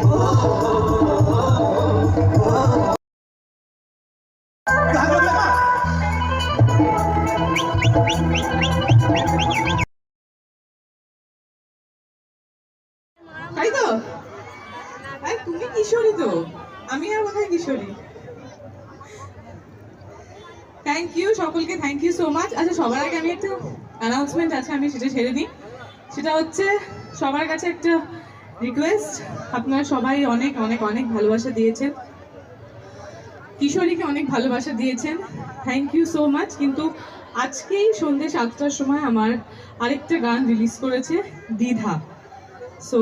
তাই তো? তুমি কিশোরী তো, আমি আর কোথায় কিশোরী। থ্যাংক ইউ সকলকে, থ্যাংক ইউ সো মাচ। আচ্ছা, সবার আগে আমি একটা অ্যানাউন্সমেন্ট আছে, আমি সেটা ছেড়ে দিই। সেটা হচ্ছে সবার কাছে একটা রিকোয়েস্ট, আপনারা সবাই অনেক অনেক অনেক ভালোবাসা দিয়েছেন, কিশোরীকে অনেক ভালোবাসা দিয়েছেন, থ্যাংক ইউ সো মাচ। কিন্তু আজকেই সন্ধ্যে 7টার সময় আমার আরেকটা গান রিলিজ করেছে, দ্বিধা। সো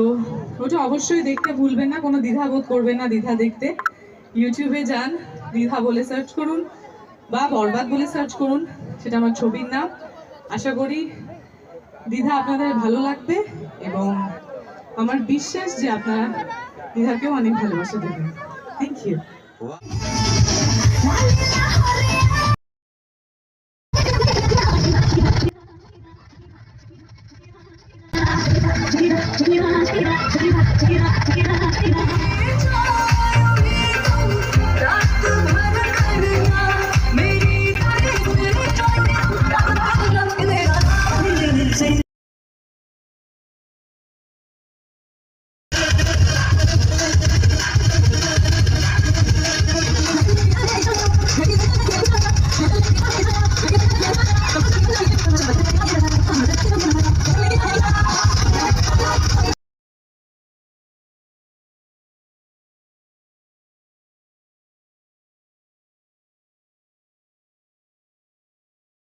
ওটা অবশ্যই দেখতে ভুলবেন না, কোনো দ্বিধা বোধ করবেন না দ্বিধা দেখতে। ইউটিউবে যান, দ্বিধা বলে সার্চ করুন বা বরবাদ বলে সার্চ করুন, সেটা আমার ছবির নাম। আশা করি দ্বিধা আপনাদের ভালো লাগবে এবং আমার বিশ্বাস যে আপনারা দ্বিধাকেও অনেক ভালোবাসা দেবেন। Thank you. Thank you.